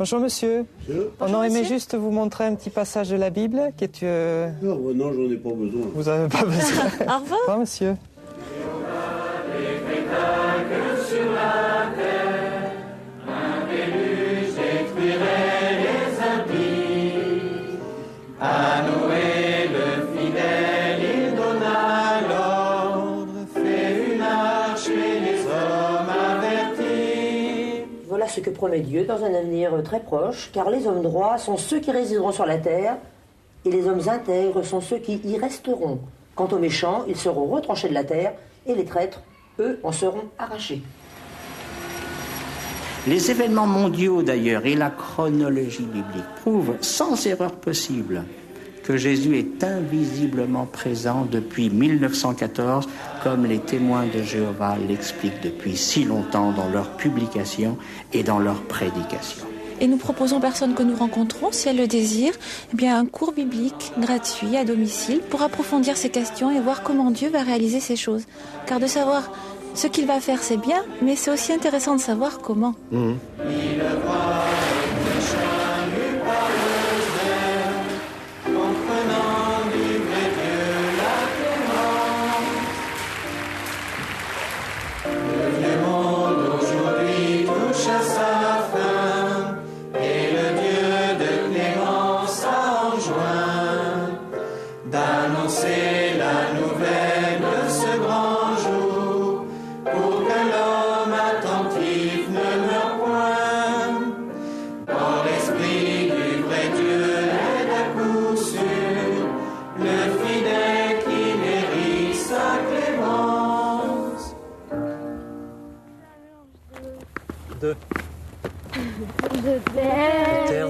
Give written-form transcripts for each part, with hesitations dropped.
Bonjour monsieur. On aurait aimé juste vous montrer un petit passage de la Bible qui est... Non, j'en ai pas besoin. Vous n'avez pas besoin. Au revoir. Au revoir monsieur. Voilà ce que promet Dieu dans un avenir très proche, car les hommes droits sont ceux qui résideront sur la terre, et les hommes intègres sont ceux qui y resteront. Quant aux méchants, ils seront retranchés de la terre, et les traîtres, eux, en seront arrachés. Les événements mondiaux d'ailleurs et la chronologie biblique prouvent sans erreur possible que Jésus est invisiblement présent depuis 1914, comme les témoins de Jéhovah l'expliquent depuis si longtemps dans leurs publications et dans leurs prédications. Et nous proposons aux personnes que nous rencontrons, si elles le désirent, un cours biblique gratuit à domicile pour approfondir ces questions et voir comment Dieu va réaliser ces choses. Car de savoir ce qu'il va faire, c'est bien, mais c'est aussi intéressant de savoir comment.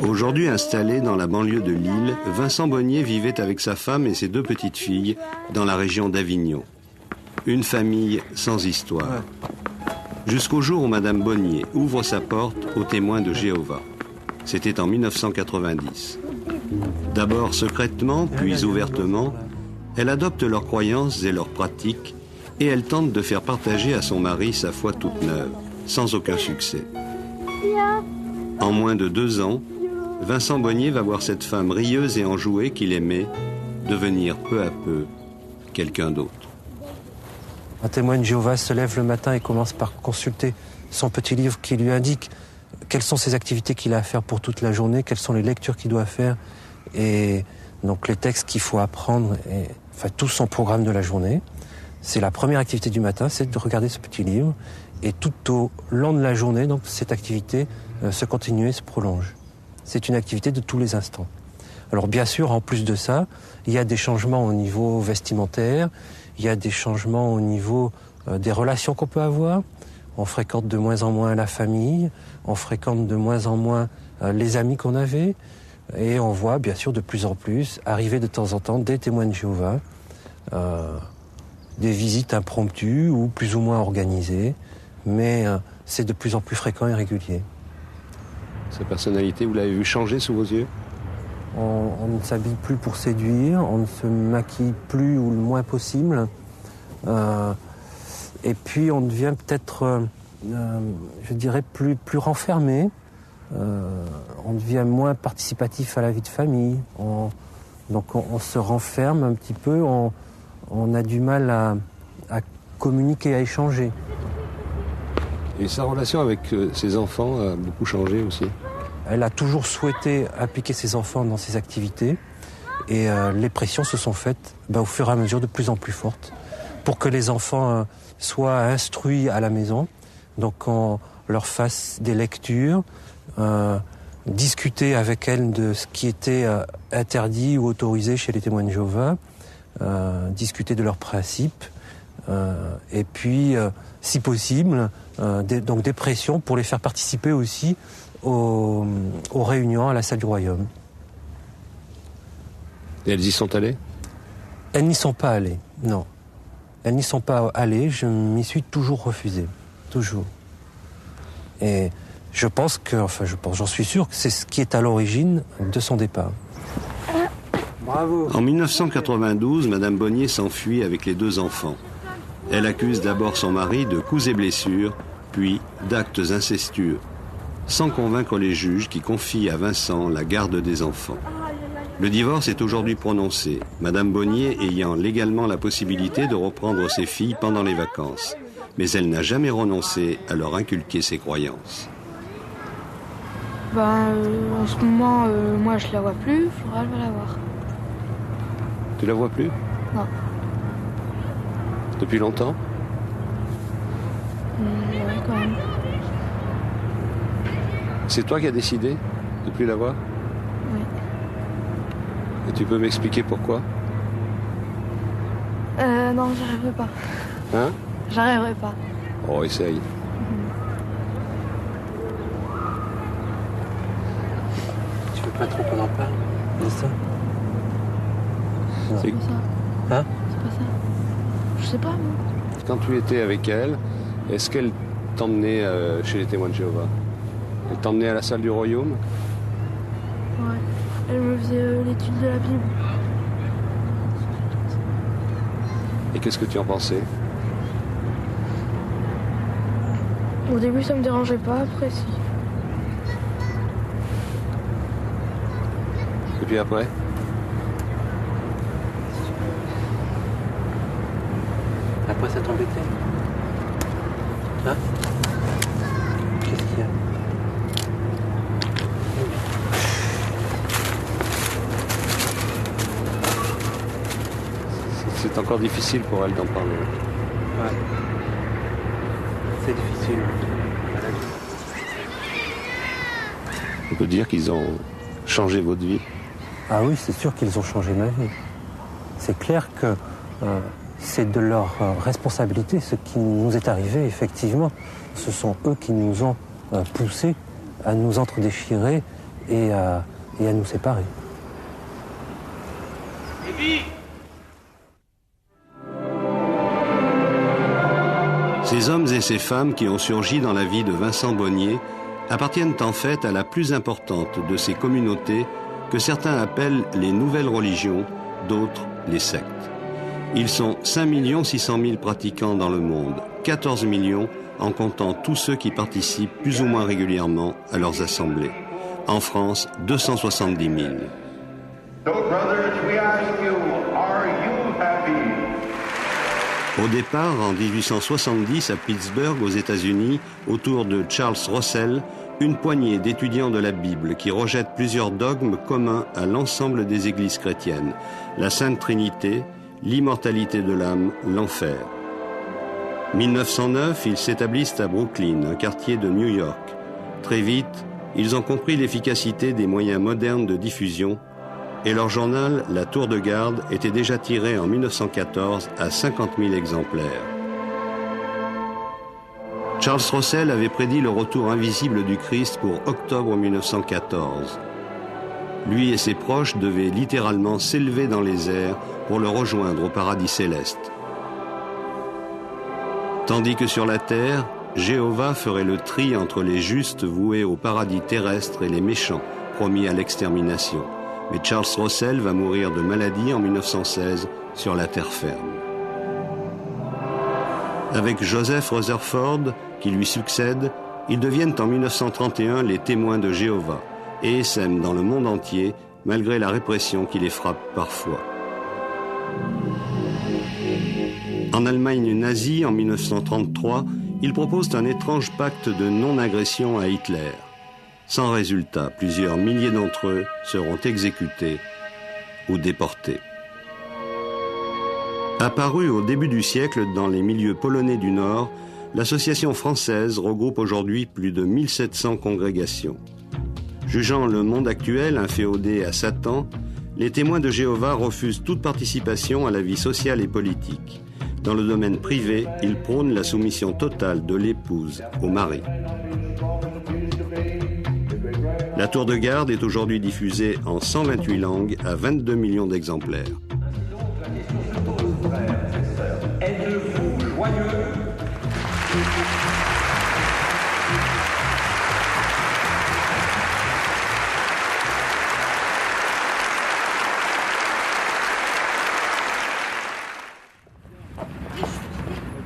Aujourd'hui installé dans la banlieue de Lille, Vincent Bonnier vivait avec sa femme et ses 2 petites filles dans la région d'Avignon. Une famille sans histoire. Jusqu'au jour où Madame Bonnier ouvre sa porte aux témoins de Jéhovah. C'était en 1990. D'abord secrètement, puis ouvertement, elle adopte leurs croyances et leurs pratiques et elle tente de faire partager à son mari sa foi toute neuve, sans aucun succès. En moins de 2 ans, Vincent Bonnier va voir cette femme rieuse et enjouée qu'il aimait devenir peu à peu quelqu'un d'autre. Un témoin de Jéhovah se lève le matin et commence par consulter son petit livre qui lui indique quelles sont ses activités qu'il a à faire pour toute la journée, quelles sont les lectures qu'il doit faire et donc les textes qu'il faut apprendre, et, tout son programme de la journée. C'est la première activité du matin, c'est de regarder ce petit livre et tout au long de la journée, donc cette activité se continue et se prolonge. C'est une activité de tous les instants. Alors bien sûr, en plus de ça, il y a des changements au niveau vestimentaire, il y a des changements au niveau des relations qu'on peut avoir. On fréquente de moins en moins la famille, on fréquente de moins en moins les amis qu'on avait, et on voit bien sûr de plus en plus arriver de temps en temps des témoins de Jéhovah, des visites impromptues ou plus ou moins organisées, mais c'est de plus en plus fréquent et régulier. Sa personnalité, vous l'avez vu changer sous vos yeux ? On ne s'habille plus pour séduire, on ne se maquille plus ou le moins possible. Et puis on devient peut-être, je dirais, plus renfermé. On devient moins participatif à la vie de famille. Donc on se renferme un petit peu, on a du mal à communiquer, à échanger. Et sa relation avec ses enfants a beaucoup changé aussi. Elle a toujours souhaité impliquer ses enfants dans ses activités et les pressions se sont faites au fur et à mesure de plus en plus fortes pour que les enfants soient instruits à la maison. Donc on leur fasse des lectures, discuter avec elles de ce qui était interdit ou autorisé chez les témoins de Jéhovah, discuter de leurs principes et puis, si possible, donc des pressions pour les faire participer aussi aux réunions à la salle du royaume. Et elles y sont allées ? Elles n'y sont pas allées, non. Elles n'y sont pas allées, je m'y suis toujours refusé, toujours. Et j'en suis sûr que c'est ce qui est à l'origine de son départ. Bravo. En 1992, Madame Bonnier s'enfuit avec les 2 enfants. Elle accuse d'abord son mari de coups et blessures, puis d'actes incestueux. sans convaincre les juges qui confient à Vincent la garde des enfants. Le divorce est aujourd'hui prononcé, Madame Bonnier ayant légalement la possibilité de reprendre ses filles pendant les vacances. Mais elle n'a jamais renoncé à leur inculquer ses croyances. En ce moment, moi je la vois plus, Flora va la voir. Tu la vois plus? Non. Depuis longtemps? Ouais, quand même. C'est toi qui as décidé de plus la voir? Oui. Et tu peux m'expliquer pourquoi? Non, j'y arriverai pas. Hein? J'arriverai pas. Oh, essaye. Tu veux pas trop qu'on en parle de ça? C'est- C'est pas ça. Hein? C'est pas ça. Je sais pas, moi. Quand tu étais avec elle, est-ce qu'elle t'emmenait chez les témoins de Jéhovah? Elle t'emmenait à la salle du royaume? Ouais. Elle me faisait l'étude de la Bible. Et qu'est-ce que tu en pensais? Au début, ça me dérangeait pas, après, si. Et puis après? Après, ça t'embêtait? Hein? Qu'est-ce qu'il y a? C'est encore difficile pour elle d'en parler. Ouais. C'est difficile. On peut dire qu'ils ont changé votre vie. Ah oui, c'est sûr qu'ils ont changé ma vie. C'est clair que c'est de leur responsabilité ce qui nous est arrivé, effectivement. Ce sont eux qui nous ont poussés à nous entredéchirer et à nous séparer. Ces hommes et ces femmes qui ont surgi dans la vie de Vincent Bonnier appartiennent en fait à la plus importante de ces communautés que certains appellent les nouvelles religions, d'autres les sectes. Ils sont 5 600 000 pratiquants dans le monde, 14 millions en comptant tous ceux qui participent plus ou moins régulièrement à leurs assemblées. En France, 270 000. So, brothers, we ask you, are you happy? Au départ, en 1870, à Pittsburgh, aux États-Unis, autour de Charles Russell, une poignée d'étudiants de la Bible qui rejettent plusieurs dogmes communs à l'ensemble des églises chrétiennes, la Sainte Trinité, l'immortalité de l'âme, l'enfer. 1909, ils s'établissent à Brooklyn, un quartier de New York. Très vite, ils ont compris l'efficacité des moyens modernes de diffusion et leur journal, La Tour de Garde, était déjà tiré en 1914 à 50 000 exemplaires. Charles Russell avait prédit le retour invisible du Christ pour octobre 1914. Lui et ses proches devaient littéralement s'élever dans les airs pour le rejoindre au paradis céleste. Tandis que sur la terre, Jéhovah ferait le tri entre les justes voués au paradis terrestre et les méchants promis à l'extermination. Mais Charles Russell va mourir de maladie en 1916 sur la terre ferme. Avec Joseph Rutherford, qui lui succède, ils deviennent en 1931 les témoins de Jéhovah et essaiment dans le monde entier, malgré la répression qui les frappe parfois. En Allemagne nazie, en 1933, ils proposent un étrange pacte de non-agression à Hitler. Sans résultat, plusieurs milliers d'entre eux seront exécutés ou déportés. Apparue au début du siècle dans les milieux polonais du Nord, l'association française regroupe aujourd'hui plus de 1700 congrégations. Jugeant le monde actuel inféodé à Satan, les témoins de Jéhovah refusent toute participation à la vie sociale et politique. Dans le domaine privé, ils prônent la soumission totale de l'épouse au mari. La Tour de Garde est aujourd'hui diffusée en 128 langues à 22 millions d'exemplaires. Êtes-vous joyeux?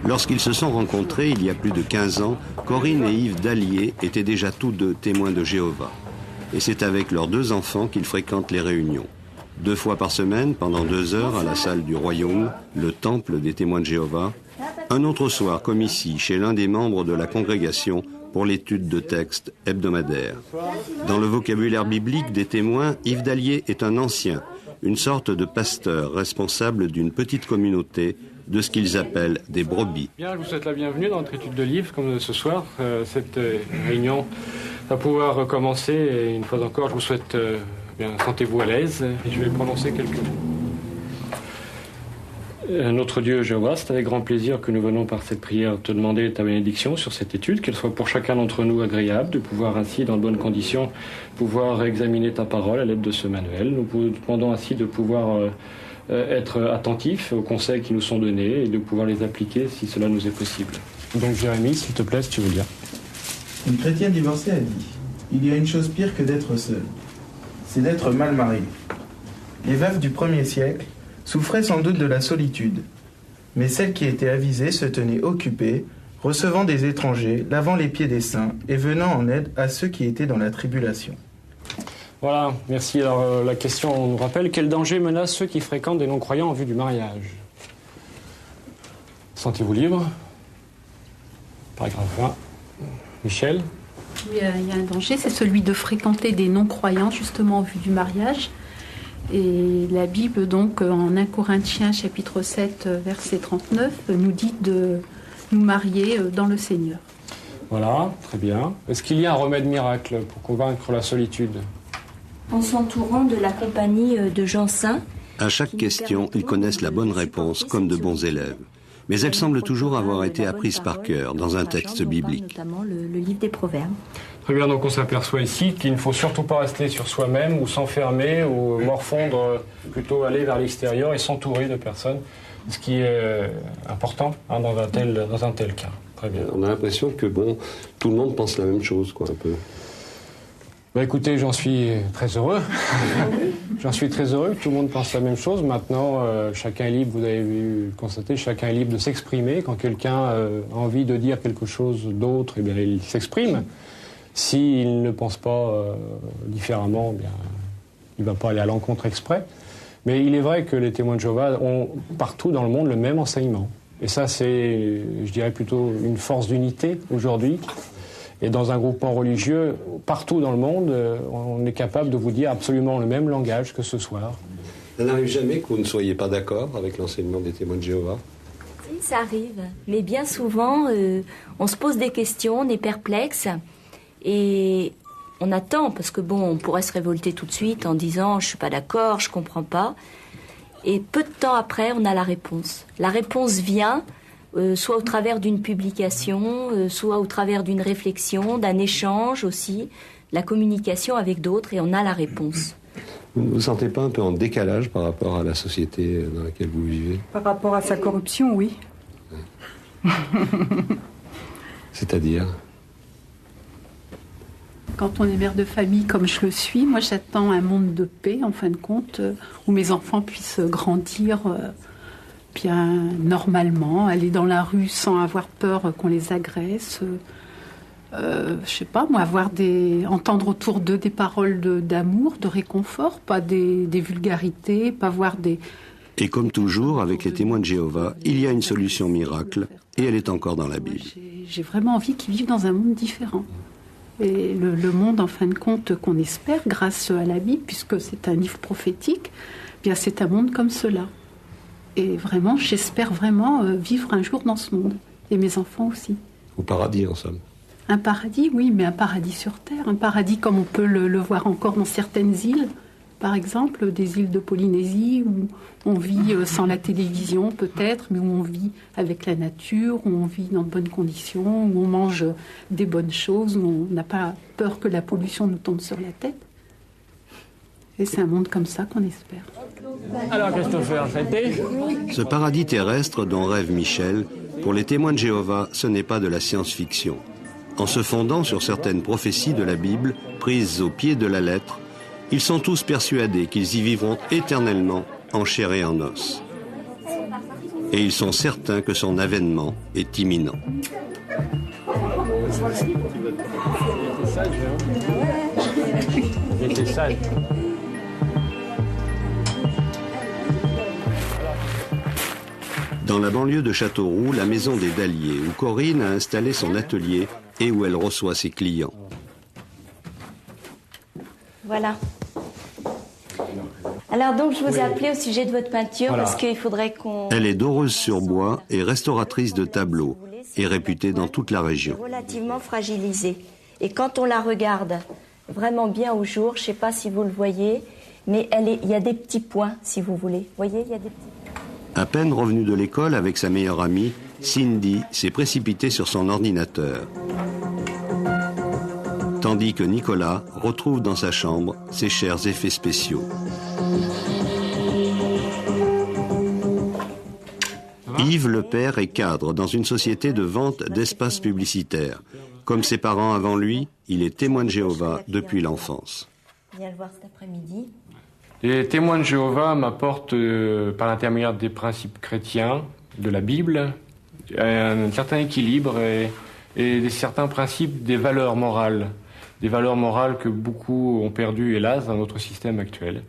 Lorsqu'ils se sont rencontrés il y a plus de 15 ans, Corinne et Yves Dallier étaient déjà tous deux témoins de Jéhovah. Et c'est avec leurs 2 enfants qu'ils fréquentent les réunions. 2 fois par semaine, pendant 2 heures, à la salle du Royaume, le temple des témoins de Jéhovah. Un autre soir, comme ici, chez l'un des membres de la congrégation, pour l'étude de textes hebdomadaires. Dans le vocabulaire biblique des témoins, Yves Dallier est un ancien, une sorte de pasteur responsable d'une petite communauté de ce qu'ils appellent des brebis. Bien, je vous souhaite la bienvenue dans notre étude de livres, comme ce soir. Cette réunion va pouvoir commencer et une fois encore, je vous souhaite bien, sentez-vous à l'aise et je vais prononcer quelques mots. Notre Dieu Jéhovah, c'est avec grand plaisir que nous venons par cette prière te demander ta bénédiction sur cette étude, qu'elle soit pour chacun d'entre nous agréable, de pouvoir ainsi, dans de bonnes conditions, pouvoir examiner ta parole à l'aide de ce manuel. Nous te demandons ainsi de pouvoir être attentifs aux conseils qui nous sont donnés et de pouvoir les appliquer si cela nous est possible. Donc Jérémie, s'il te plaît, si tu veux dire. Une chrétienne divorcée a dit « Il y a une chose pire que d'être seule, c'est d'être mal mariée. » Les veuves du 1er siècle souffraient sans doute de la solitude, mais celles qui étaient avisées se tenaient occupées, recevant des étrangers, lavant les pieds des saints et venant en aide à ceux qui étaient dans la tribulation. Voilà, merci. Alors la question nous rappelle, quel danger menace ceux qui fréquentent des non-croyants en vue du mariage? Sentez-vous libre? Paragraphe 1. Michel? Oui, il y a un danger, c'est celui de fréquenter des non-croyants justement en vue du mariage. Et la Bible, donc, en 1 Corinthiens, chapitre 7, verset 39, nous dit de nous marier dans le Seigneur. Voilà, très bien. Est-ce qu'il y a un remède miracle pour convaincre la solitude? En s'entourant de la compagnie de gens saints. À chaque question, ils connaissent la bonne réponse comme de bons élèves. Mais elle semble toujours avoir été apprise par cœur dans un texte biblique. Notamment le livre des Proverbes. Très bien, donc on s'aperçoit ici qu'il ne faut surtout pas rester sur soi-même ou s'enfermer ou morfondre, plutôt aller vers l'extérieur et s'entourer de personnes, ce qui est important dans un tel cas. Très bien. On a l'impression que tout le monde pense la même chose, un peu. Bah écoutez, j'en suis très heureux. J'en suis très heureux que tout le monde pense la même chose. Maintenant, chacun est libre, vous avez vu constater, chacun est libre de s'exprimer. Quand quelqu'un a envie de dire quelque chose d'autre, eh bien, il s'exprime. S'il ne pense pas différemment, eh bien, il ne va pas aller à l'encontre exprès. Mais il est vrai que les témoins de Jéhovah ont partout dans le monde le même enseignement. Et ça, c'est, je dirais, plutôt une force d'unité aujourd'hui. Et dans un groupement religieux, partout dans le monde, on est capable de vous dire absolument le même langage que ce soir. Ça n'arrive jamais que vous ne soyez pas d'accord avec l'enseignement des témoins de Jéhovah? Si, ça arrive. Mais bien souvent, on se pose des questions, on est perplexe. Et on attend, parce que on pourrait se révolter tout de suite en disant « je ne suis pas d'accord, je ne comprends pas ». Et peu de temps après, on a la réponse. La réponse vient... soit au travers d'une publication, soit au travers d'une réflexion, d'un échange aussi, la communication avec d'autres, et on a la réponse. Vous ne vous sentez pas un peu en décalage par rapport à la société dans laquelle vous vivez? Par rapport à sa corruption, oui. C'est-à-dire? Quand on est mère de famille comme je le suis, moi j'attends un monde de paix, en fin de compte, où mes enfants puissent grandir... bien normalement, aller dans la rue sans avoir peur qu'on les agresse, je sais pas moi, entendre autour d'eux des paroles d'amour, de réconfort, pas des vulgarités, pas voir des... Et comme toujours, avec les témoins de Jéhovah, il y a une solution miracle, et elle est encore dans la Bible. J'ai vraiment envie qu'ils vivent dans un monde différent. Et le monde, en fin de compte, qu'on espère, grâce à la Bible, puisque c'est un livre prophétique, bien c'est un monde comme cela. Et vraiment, j'espère vraiment vivre un jour dans ce monde. Et mes enfants aussi. Au paradis, en somme. Un paradis, oui, mais un paradis sur Terre. Un paradis comme on peut le voir encore dans certaines îles. Par exemple, des îles de Polynésie où on vit sans la télévision peut-être, mais où on vit avec la nature, où on vit dans de bonnes conditions, où on mange des bonnes choses, où on n'a pas peur que la pollution nous tombe sur la tête. Et c'est un monde comme ça qu'on espère. Alors, Christopher, ça a été ? Ce paradis terrestre dont rêve Michel, pour les témoins de Jéhovah, ce n'est pas de la science-fiction. En se fondant sur certaines prophéties de la Bible, prises au pied de la lettre, ils sont tous persuadés qu'ils y vivront éternellement, en chair et en os. et ils sont certains que son avènement est imminent. J'étais sage. Dans la banlieue de Châteauroux, la maison des Dalliers, où Corinne a installé son atelier et où elle reçoit ses clients. Voilà. Alors donc je vous ai appelé au sujet de votre peinture parce qu'il faudrait qu'on... Elle est doreuse-sur-bois et restauratrice de tableaux et réputée dans toute la région. Relativement fragilisée. Et quand on la regarde vraiment bien au jour, je ne sais pas si vous le voyez, mais il y a des petits points, si vous voulez. Vous voyez, il y a des petits points. À peine revenue de l'école avec sa meilleure amie, Cindy s'est précipitée sur son ordinateur. Tandis que Nicolas retrouve dans sa chambre ses chers effets spéciaux. Yves, le père, est cadre dans une société de vente d'espaces publicitaires. Comme ses parents avant lui, il est témoin de Jéhovah depuis l'enfance. Viens le voir cet après-midi. Les témoins de Jéhovah m'apportent, par l'intermédiaire des principes chrétiens, de la Bible, un certain équilibre et certains principes des valeurs morales. Des valeurs morales que beaucoup ont perdues, hélas, dans notre système actuel.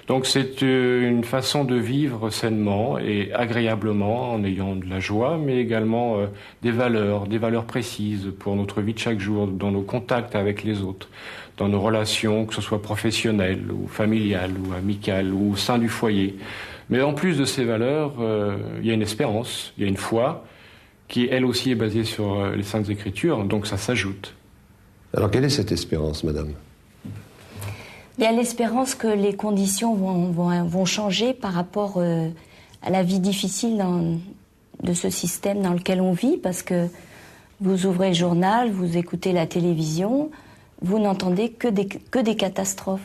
Donc c'est une façon de vivre sainement et agréablement, en ayant de la joie, mais également des valeurs précises pour notre vie de chaque jour, dans nos contacts avec les autres, dans nos relations, que ce soit professionnelles ou familiales ou amicales ou au sein du foyer. Mais en plus de ces valeurs, il y a une espérance, il y a une foi, qui elle aussi est basée sur les Saintes Écritures, donc ça s'ajoute. Alors quelle est cette espérance, madame ? Il y a l'espérance que les conditions vont changer par rapport à la vie difficile de ce système dans lequel on vit, parce que vous ouvrez le journal, vous écoutez la télévision, vous n'entendez que des catastrophes.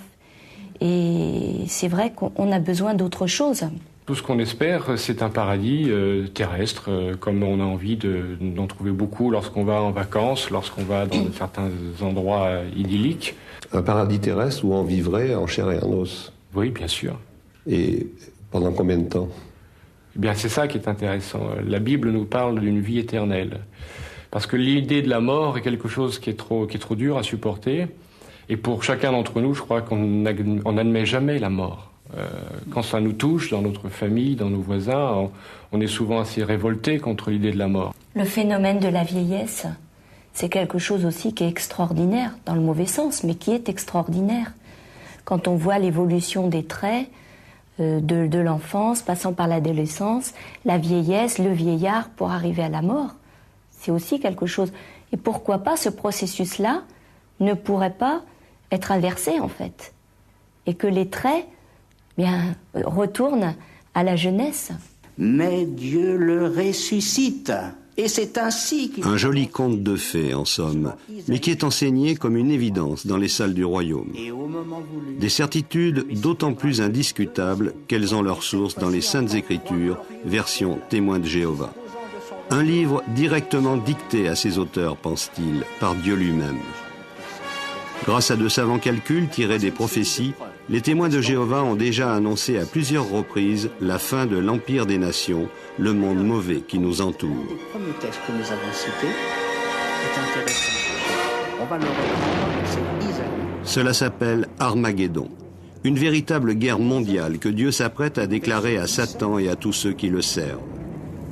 Et c'est vrai qu'on a besoin d'autre chose. Tout ce qu'on espère, c'est un paradis terrestre, comme on a envie d'en trouver beaucoup lorsqu'on va en vacances, lorsqu'on va dans certains endroits idylliques. Un paradis terrestre où on vivrait en chair et en os. Oui, bien sûr. Et pendant combien de temps ? Eh bien, c'est ça qui est intéressant. La Bible nous parle d'une vie éternelle. Parce que l'idée de la mort est quelque chose qui est trop dur à supporter. Et pour chacun d'entre nous, je crois qu'on n'admet jamais la mort. Quand ça nous touche, dans notre famille, dans nos voisins, on est souvent assez révolté contre l'idée de la mort. Le phénomène de la vieillesse, c'est quelque chose aussi qui est extraordinaire, dans le mauvais sens, mais qui est extraordinaire. Quand on voit l'évolution des traits de l'enfance, passant par l'adolescence, la vieillesse, le vieillard, pour arriver à la mort, c'est aussi quelque chose. Et pourquoi pas ce processus-là ne pourrait pas être inversé, en fait, et que les traits retourne à la jeunesse. Mais Dieu le ressuscite. Et c'est ainsi qu'il... Un joli conte de fées, en somme, mais qui est enseigné comme une évidence dans les salles du royaume. Des certitudes d'autant plus indiscutables qu'elles ont leur source dans les Saintes Écritures, version témoin de Jéhovah. Un livre directement dicté à ses auteurs, pense-t-il, par Dieu lui-même. Grâce à de savants calculs tirés des prophéties, les témoins de Jéhovah ont déjà annoncé à plusieurs reprises la fin de l'Empire des Nations, le monde mauvais qui nous entoure. Le premier texte que nous avons cité est intéressant. On va le reprendre, c'est Isaïe. Cela s'appelle Armageddon, une véritable guerre mondiale que Dieu s'apprête à déclarer à Satan et à tous ceux qui le servent.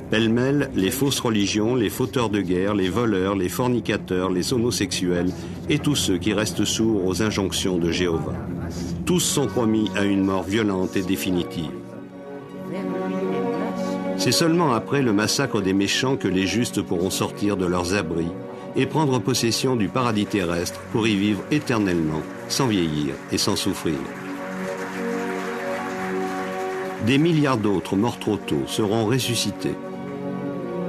Pêle-mêle, les fausses religions, les fauteurs de guerre, les voleurs, les fornicateurs, les homosexuels et tous ceux qui restent sourds aux injonctions de Jéhovah. Tous sont promis à une mort violente et définitive. C'est seulement après le massacre des méchants que les justes pourront sortir de leurs abris et prendre possession du paradis terrestre pour y vivre éternellement, sans vieillir et sans souffrir. Des milliards d'autres morts trop tôt seront ressuscités,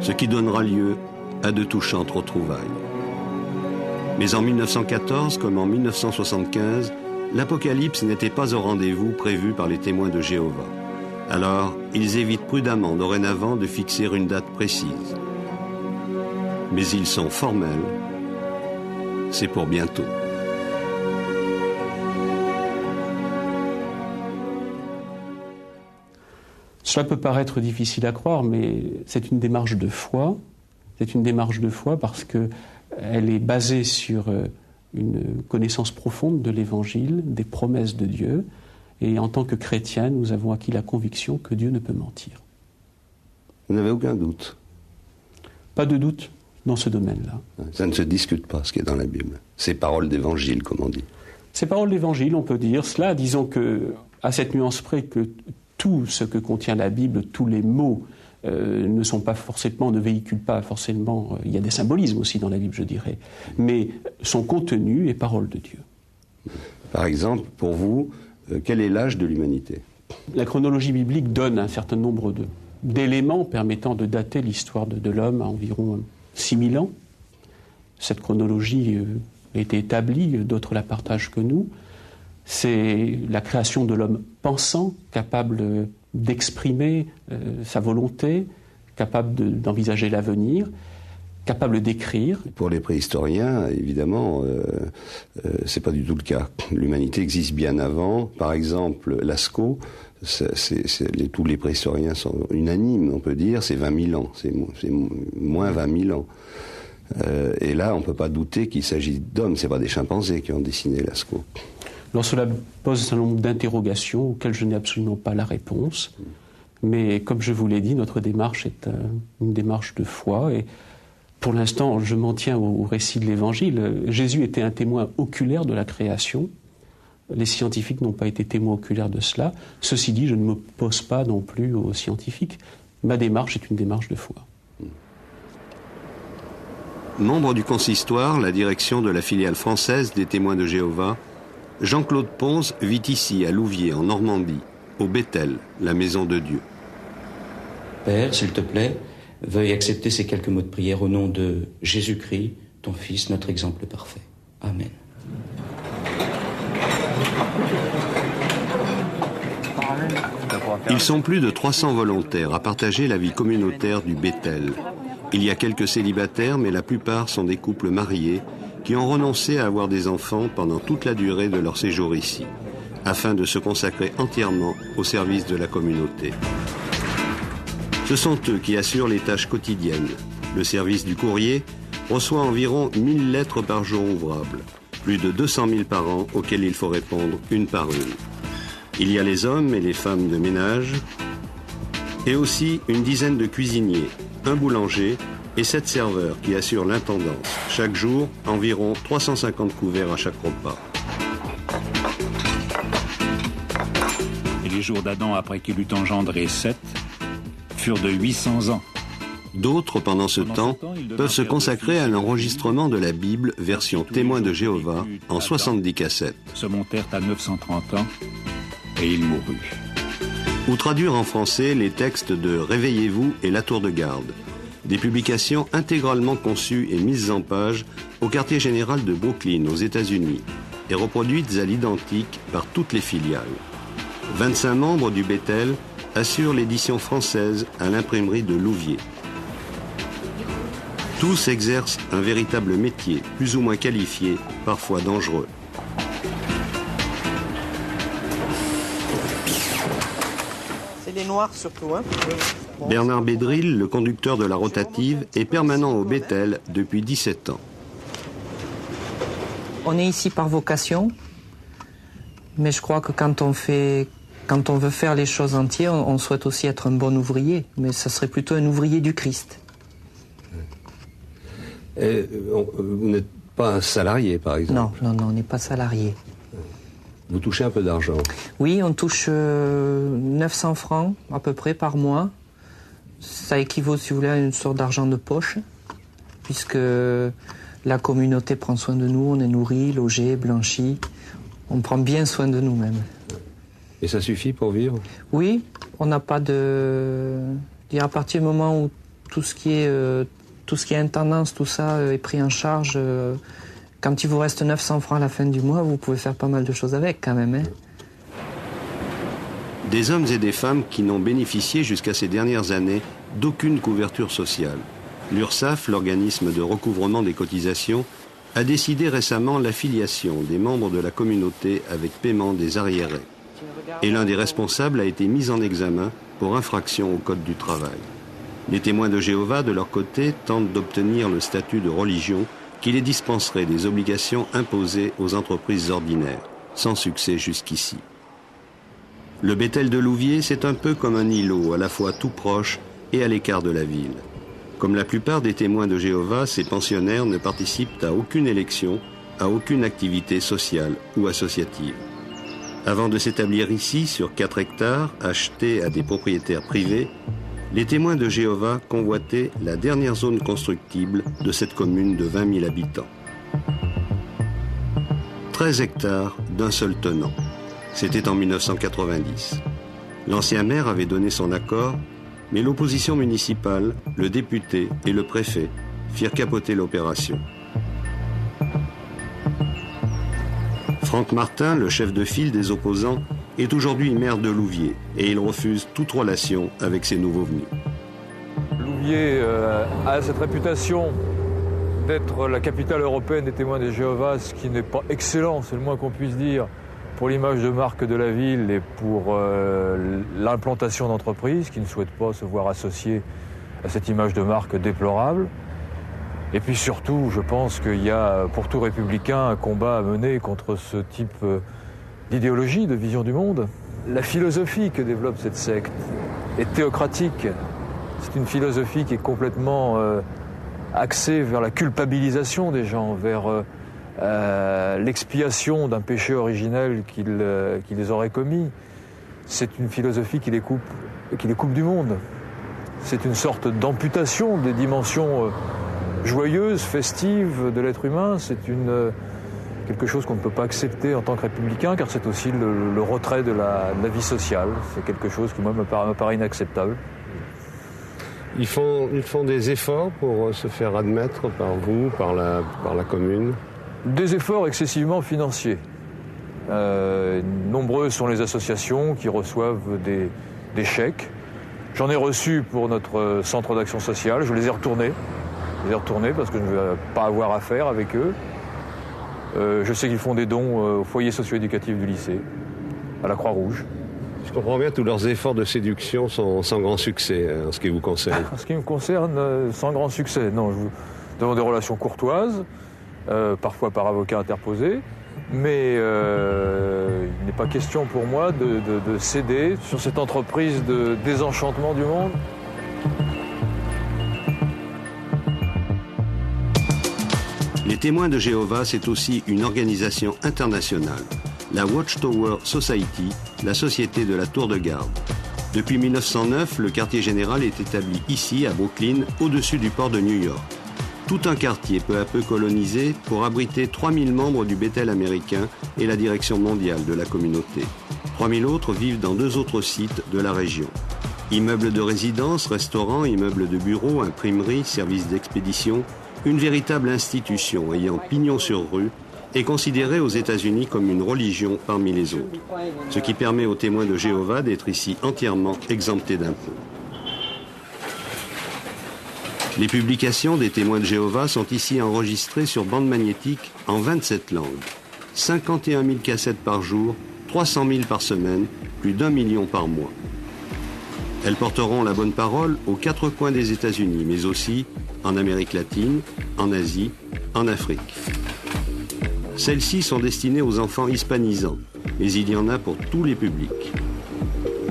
ce qui donnera lieu à de touchantes retrouvailles. Mais en 1914, comme en 1975, l'Apocalypse n'était pas au rendez-vous prévu par les témoins de Jéhovah. Alors, ils évitent prudemment dorénavant de fixer une date précise. Mais ils sont formels. C'est pour bientôt. Cela peut paraître difficile à croire, mais c'est une démarche de foi. C'est une démarche de foi parce qu'elle est basée sur une connaissance profonde de l'Évangile, des promesses de Dieu. Et en tant que chrétiens, nous avons acquis la conviction que Dieu ne peut mentir. Vous n'avez aucun doute? Pas de doute dans ce domaine-là. Ça ne se discute pas, ce qui est dans la Bible. C'est paroles d'évangile, comme on dit. C'est paroles d'évangile, on peut dire cela. Disons que, à cette nuance près, que tout ce que contient la Bible, tous les mots, ne véhiculent pas forcément. Il y a des symbolismes aussi dans la Bible, je dirais. Mais son contenu est parole de Dieu. Par exemple, pour vous, quel est l'âge de l'humanité? La chronologie biblique donne un certain nombre d'éléments permettant de dater l'histoire de l'homme à environ 6000 ans. Cette chronologie a été établie, d'autres la partagent que nous. C'est la création de l'homme pensant, capable d'exprimer sa volonté, capable d'envisager l'avenir, capable d'écrire. Pour les préhistoriens, évidemment, c'est pas du tout le cas. L'humanité existe bien avant. Par exemple, Lascaux, tous les préhistoriens sont unanimes, on peut dire, c'est 20 000 ans, c'est moins 20 000 ans. Et là, on ne peut pas douter qu'il s'agit d'hommes, c'est pas des chimpanzés qui ont dessiné Lascaux. Alors cela pose un certain nombre d'interrogations auxquelles je n'ai absolument pas la réponse. Mais comme je vous l'ai dit, notre démarche est une démarche de foi. Et pour l'instant, je m'en tiens au récit de l'Évangile. Jésus était un témoin oculaire de la création. Les scientifiques n'ont pas été témoins oculaires de cela. Ceci dit, je ne m'oppose pas non plus aux scientifiques. Ma démarche est une démarche de foi. Membre du consistoire, la direction de la filiale française des Témoins de Jéhovah, Jean-Claude Ponce vit ici, à Louviers, en Normandie, au Bethel, la maison de Dieu. Père, s'il te plaît, veuille accepter ces quelques mots de prière au nom de Jésus-Christ, ton Fils, notre exemple parfait. Amen. Ils sont plus de 300 volontaires à partager la vie communautaire du Bethel. Il y a quelques célibataires, mais la plupart sont des couples mariés qui ont renoncé à avoir des enfants pendant toute la durée de leur séjour ici, afin de se consacrer entièrement au service de la communauté. Ce sont eux qui assurent les tâches quotidiennes. Le service du courrier reçoit environ 1000 lettres par jour ouvrables, plus de 200 000 par an auxquelles il faut répondre une par une. Il y a les hommes et les femmes de ménage, et aussi une dizaine de cuisiniers, un boulanger et 7 serveurs qui assurent l'intendance. Chaque jour, environ 350 couverts à chaque repas. Et les jours d'Adam après qu'il eut engendré Seth furent de 800 ans. D'autres, pendant ce temps, peuvent se consacrer à l'enregistrement de la Bible version Témoins de Jéhovah en 70 cassettes. Se montèrent à 930 ans et il mourut. Ou traduire en français les textes de Réveillez-vous et La Tour de Garde, des publications intégralement conçues et mises en page au quartier général de Brooklyn, aux États-Unis, et reproduites à l'identique par toutes les filiales. 25 membres du Bethel assurent l'édition française à l'imprimerie de Louviers. Tous exercent un véritable métier, plus ou moins qualifié, parfois dangereux. C'est les noirs surtout, hein? Bernard Bédril, le conducteur de la rotative, est permanent au Bethel depuis 17 ans. On est ici par vocation, mais je crois que quand on veut faire les choses entières, on souhaite aussi être un bon ouvrier, mais ça serait plutôt un ouvrier du Christ. Vous n'êtes pas un salarié, par exemple? Non, on n'est pas salarié. Vous touchez un peu d'argent? Oui, on touche 900 francs à peu près par mois. Ça équivaut, si vous voulez, à une sorte d'argent de poche, puisque la communauté prend soin de nous, on est nourri, logé, blanchi. On prend bien soin de nous-mêmes. Et ça suffit pour vivre? Oui, on n'a pas de... À partir du moment où tout ce qui est intendance, tout ça est pris en charge, quand il vous reste 900 francs à la fin du mois, vous pouvez faire pas mal de choses avec quand même. Hein. Des hommes et des femmes qui n'ont bénéficié jusqu'à ces dernières années d'aucune couverture sociale. L'URSSAF, l'organisme de recouvrement des cotisations, a décidé récemment l'affiliation des membres de la communauté avec paiement des arriérés. Et l'un des responsables a été mis en examen pour infraction au Code du travail. Les témoins de Jéhovah, de leur côté, tentent d'obtenir le statut de religion qui les dispenserait des obligations imposées aux entreprises ordinaires, sans succès jusqu'ici. Le Bethel de Louviers, c'est un peu comme un îlot, à la fois tout proche et à l'écart de la ville. Comme la plupart des témoins de Jéhovah, ces pensionnaires ne participent à aucune élection, à aucune activité sociale ou associative. Avant de s'établir ici, sur 4 hectares, achetés à des propriétaires privés, les témoins de Jéhovah convoitaient la dernière zone constructible de cette commune de 20 000 habitants. 13 hectares d'un seul tenant. C'était en 1990. L'ancien maire avait donné son accord, mais l'opposition municipale, le député et le préfet firent capoter l'opération. Franck Martin, le chef de file des opposants, est aujourd'hui maire de Louviers et il refuse toute relation avec ces nouveaux venus. Louviers a cette réputation d'être la capitale européenne des témoins de Jéhovah, ce qui n'est pas excellent, c'est le moins qu'on puisse dire, pour l'image de marque de la ville et pour l'implantation d'entreprises qui ne souhaitent pas se voir associées à cette image de marque déplorable. Et puis surtout, je pense qu'il y a pour tout républicain un combat à mener contre ce type d'idéologie, de vision du monde. La philosophie que développe cette secte est théocratique. C'est une philosophie qui est complètement axée vers la culpabilisation des gens, vers l'expiation d'un péché originel qu'ils auraient commis. C'est une philosophie qui les coupe du monde. C'est une sorte d'amputation des dimensions joyeuse, festive de l'être humain, c'est quelque chose qu'on ne peut pas accepter en tant que républicain, car c'est aussi le retrait de la vie sociale. C'est quelque chose qui, moi, me paraît inacceptable. Ils font des efforts pour se faire admettre par vous, par la commune? Des efforts excessivement financiers. Nombreuses sont les associations qui reçoivent des chèques. J'en ai reçu pour notre centre d'action sociale, je les ai retournés. Parce que je ne veux pas avoir affaire avec eux. Je sais qu'ils font des dons au foyer socio-éducatif du lycée, à la Croix-Rouge. Je comprends bien, tous leurs efforts de séduction sont sans grand succès, en ce qui vous concerne. En ce qui me concerne, sans grand succès. Non, nous avons des relations courtoises, parfois par avocat interposé, mais il n'est pas question pour moi de céder sur cette entreprise de désenchantement du monde. Les témoins de Jéhovah, c'est aussi une organisation internationale, la Watchtower Society, la société de la tour de garde. Depuis 1909, le quartier général est établi ici, à Brooklyn, au-dessus du port de New York. Tout un quartier peu à peu colonisé pour abriter 3000 membres du Bethel américain et la direction mondiale de la communauté. 3000 autres vivent dans 2 autres sites de la région. Immeubles de résidence, restaurants, immeubles de bureaux, imprimeries, services d'expédition, une véritable institution ayant pignon sur rue est considérée aux États-Unis comme une religion parmi les autres, ce qui permet aux témoins de Jéhovah d'être ici entièrement exemptés d'impôts. Les publications des témoins de Jéhovah sont ici enregistrées sur bande magnétique en 27 langues. 51 000 cassettes par jour, 300 000 par semaine, plus d'1 million par mois. Elles porteront la bonne parole aux 4 coins des États-Unis, mais aussi en Amérique latine, en Asie, en Afrique. Celles-ci sont destinées aux enfants hispanisants, mais il y en a pour tous les publics.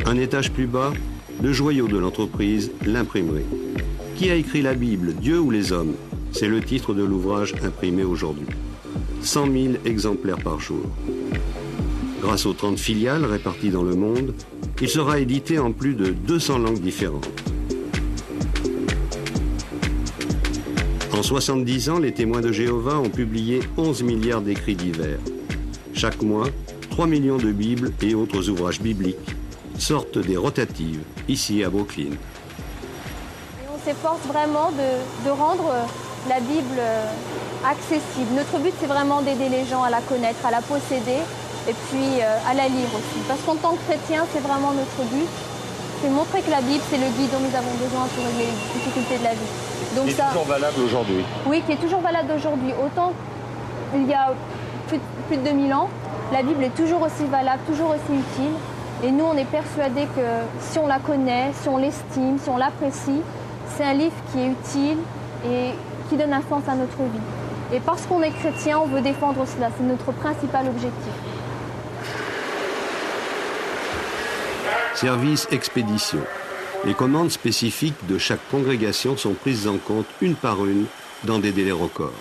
Un étage plus bas, le joyau de l'entreprise, l'imprimerie. Qui a écrit la Bible, Dieu ou les hommes? C'est le titre de l'ouvrage imprimé aujourd'hui. 100 000 exemplaires par jour. Grâce aux 30 filiales réparties dans le monde, il sera édité en plus de 200 langues différentes. En 70 ans, les témoins de Jéhovah ont publié 11 milliards d'écrits divers. Chaque mois, 3 millions de Bibles et autres ouvrages bibliques sortent des rotatives, ici à Brooklyn. On s'efforce vraiment de rendre la Bible accessible. Notre but, c'est vraiment d'aider les gens à la connaître, à la posséder et puis à la lire aussi. Parce qu'en tant que chrétien, c'est vraiment notre but. C'est montrer que la Bible, c'est le guide dont nous avons besoin pour régler les difficultés de la vie. Donc qui est toujours valable aujourd'hui. Oui, qui est toujours valable aujourd'hui. Autant il y a plus de 2000 ans, la Bible est toujours aussi valable, toujours aussi utile. Et nous, on est persuadés que si on la connaît, si on l'estime, si on l'apprécie, c'est un livre qui est utile et qui donne un sens à notre vie. Et parce qu'on est chrétien, on veut défendre cela. C'est notre principal objectif. Service expédition. Les commandes spécifiques de chaque congrégation sont prises en compte une par une dans des délais records.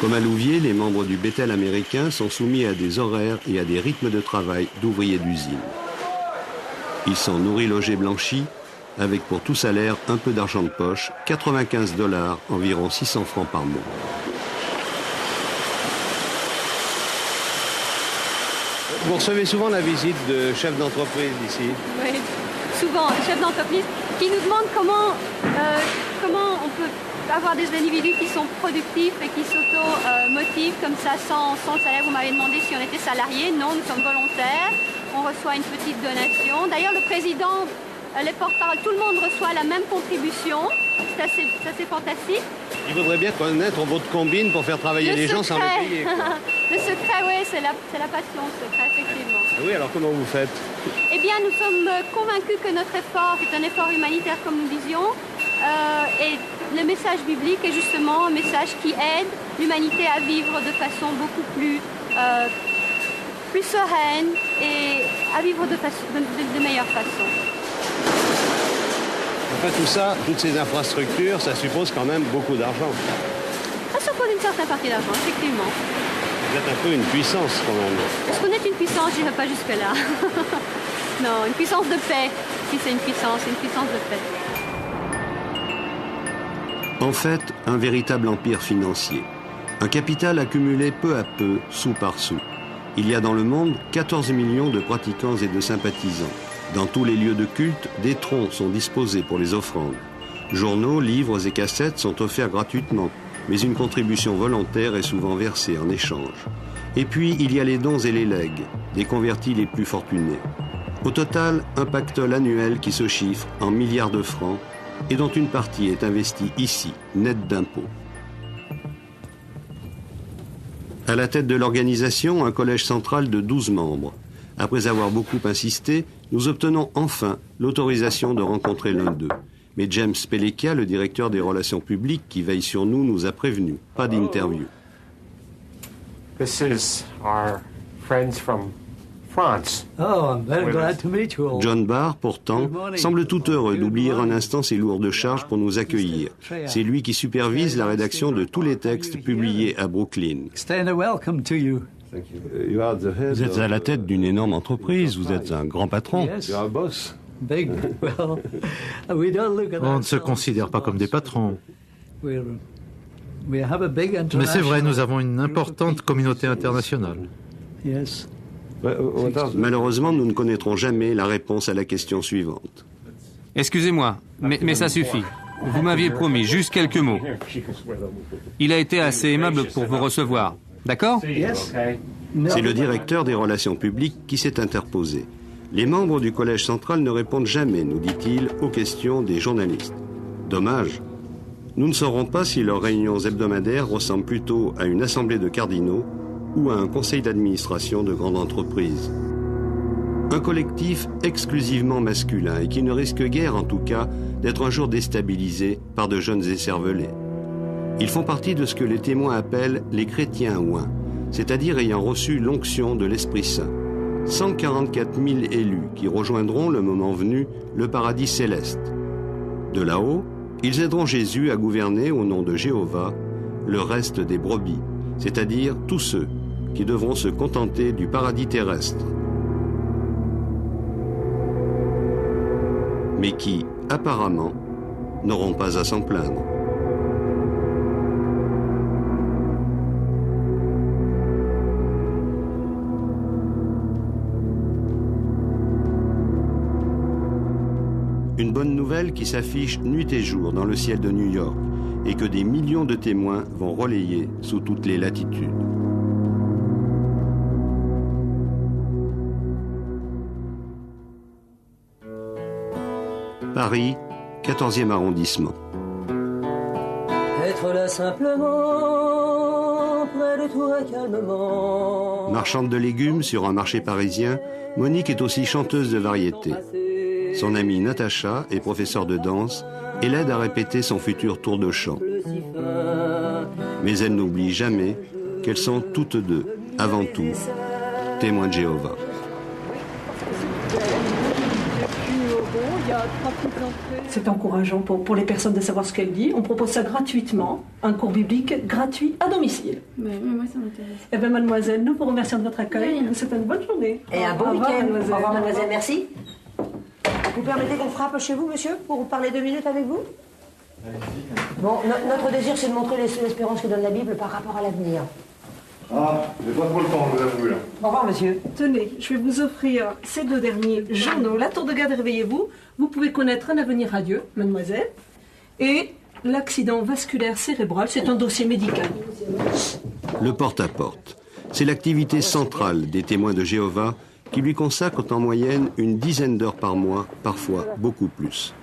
Comme à Louviers, les membres du Bethel américain sont soumis à des horaires et à des rythmes de travail d'ouvriers d'usine. Ils sont nourris, logés, blanchis, avec pour tout salaire un peu d'argent de poche, 95 $, environ 600 francs par mois. Vous recevez souvent la visite de chefs d'entreprise ici? Oui, souvent, chefs d'entreprise qui nous demandent comment on peut avoir des individus qui sont productifs et qui s'auto-motivent comme ça sans salaire. Vous m'avez demandé si on était salariés. Non, nous sommes volontaires. On reçoit une petite donation. D'ailleurs, le président, les porte-parole, tout le monde reçoit la même contribution. C'est assez fantastique. Il faudrait bien connaître votre combine pour faire travailler les gens sans les payer. Le secret, oui, c'est la passion, le secret, effectivement. Oui, alors comment vous faites? Eh bien, nous sommes convaincus que notre effort est un effort humanitaire, comme nous disions. Et le message biblique est justement un message qui aide l'humanité à vivre de façon beaucoup plus sereine et à vivre de meilleure façon. Enfin, tout ça, toutes ces infrastructures, ça suppose quand même beaucoup d'argent. Ça suppose une certaine partie d'argent, effectivement. Vous êtes un peu une puissance quand même. Est-ce qu'on est une puissance? Je n'irai pas jusque-là. Non, une puissance de paix. Si c'est une puissance de paix. En fait, un véritable empire financier. Un capital accumulé peu à peu, sou par sou. Il y a dans le monde 14 millions de pratiquants et de sympathisants. Dans tous les lieux de culte, des troncs sont disposés pour les offrandes. Journaux, livres et cassettes sont offerts gratuitement, mais une contribution volontaire est souvent versée en échange. Et puis, il y a les dons et les legs, des convertis les plus fortunés. Au total, un pactole annuel qui se chiffre en milliards de francs et dont une partie est investie ici, nette d'impôts. À la tête de l'organisation, un collège central de 12 membres. Après avoir beaucoup insisté, nous obtenons enfin l'autorisation de rencontrer l'un d'eux. Mais James Pelekia, le directeur des relations publiques qui veille sur nous, nous a prévenus. Pas d'interview. This is our friends from France. Oh, I'm very glad to meet you all. John Barr, pourtant, semble tout heureux d'oublier un instant ses lourdes charges pour nous accueillir. C'est lui qui supervise la rédaction de tous les textes publiés à Brooklyn. Welcome to you. Vous êtes à la tête d'une énorme entreprise, vous êtes un grand patron. Big. Well, we don't look at On ne se considère pas comme des patrons. We have a big Mais c'est vrai, nous avons une importante communauté internationale. Yes. Malheureusement, nous ne connaîtrons jamais la réponse à la question suivante. Excusez-moi, mais ça suffit. Vous m'aviez promis juste quelques mots. Il a été assez aimable pour vous recevoir. D'accord? C'est le directeur des relations publiques qui s'est interposé. Les membres du collège central ne répondent jamais, nous dit-il, aux questions des journalistes. Dommage. Nous ne saurons pas si leurs réunions hebdomadaires ressemblent plutôt à une assemblée de cardinaux ou à un conseil d'administration de grande entreprise. Un collectif exclusivement masculin et qui ne risque guère, en tout cas, d'être un jour déstabilisé par de jeunes écervelés. Ils font partie de ce que les témoins appellent les chrétiens ouins, c'est-à-dire ayant reçu l'onction de l'Esprit Saint. 144 000 élus qui rejoindront, le moment venu, le paradis céleste. De là-haut, ils aideront Jésus à gouverner au nom de Jéhovah le reste des brebis, c'est-à-dire tous ceux qui devront se contenter du paradis terrestre. Mais qui, apparemment, n'auront pas à s'en plaindre. Une bonne nouvelle qui s'affiche nuit et jour dans le ciel de New York et que des millions de témoins vont relayer sous toutes les latitudes. Paris, 14e arrondissement. Être là simplement, près de toi calmement. Marchande de légumes sur un marché parisien, Monique est aussi chanteuse de variété. Son amie Natacha est professeure de danse et l'aide à répéter son futur tour de chant. Mais elle n'oublie jamais qu'elles sont toutes deux, avant tout, témoins de Jéhovah. C'est encourageant pour les personnes de savoir ce qu'elle dit. On propose ça gratuitement, un cours biblique gratuit à domicile. Mais moi, ça m'intéresse. Eh bien, mademoiselle, nous vous remercions de votre accueil. Nous souhaitons une bonne journée. Et un bon week-end. Au revoir, mademoiselle. Merci. Vous permettez qu'on frappe chez vous, monsieur, pour parler 2 minutes avec vous? Bon, notre désir, c'est de montrer l'espérance que donne la Bible par rapport à l'avenir. Ah, j'ai pas trop le temps, je vous avoue, là. Au revoir, monsieur. Tenez, je vais vous offrir ces 2 derniers journaux. La Tour de garde, réveillez-vous. Vous pouvez connaître un avenir radieux, mademoiselle. Et l'accident vasculaire cérébral, c'est un dossier médical. Le porte-à-porte, c'est l'activité centrale des témoins de Jéhovah qui lui consacrent en moyenne une dizaine d'heures par mois, parfois beaucoup plus.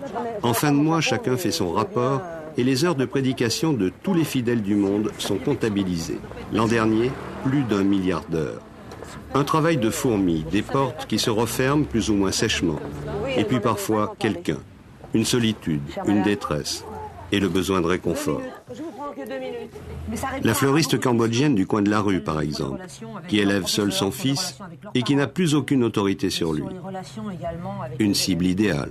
En fin de mois, chacun fait son rapport et les heures de prédication de tous les fidèles du monde sont comptabilisées. L'an dernier, plus d'1 milliard d'heures. Un travail de fourmi, des portes qui se referment plus ou moins sèchement. Et puis parfois, quelqu'un, une solitude, une détresse et le besoin de réconfort. La fleuriste cambodgienne du coin de la rue, par exemple, qui élève seule son fils et qui n'a plus aucune autorité sur lui. Une cible idéale.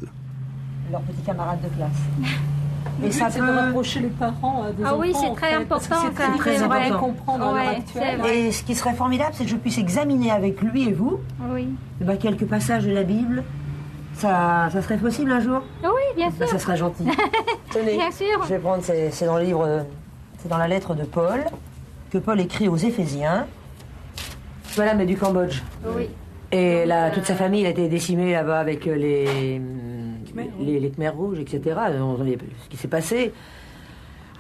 Leurs petits camarades de classe. Et ça peut reprocher les parents à des enfants. Ah oui, c'est très important. C'est très important. Comprendre à l'heure actuelle. Et ce qui serait formidable, c'est que je puisse examiner avec lui et vous quelques passages de la Bible. Ça serait possible un jour? Oui, bien sûr. Ça serait gentil. Tenez, bien sûr. Je vais prendre, c'est dans le livre, c'est dans la lettre de Paul, que Paul écrit aux Éphésiens. Madame est du Cambodge. Oui. Et là, toute sa famille a été décimée là-bas avec les Khmers rouges, etc. Ce qui s'est passé.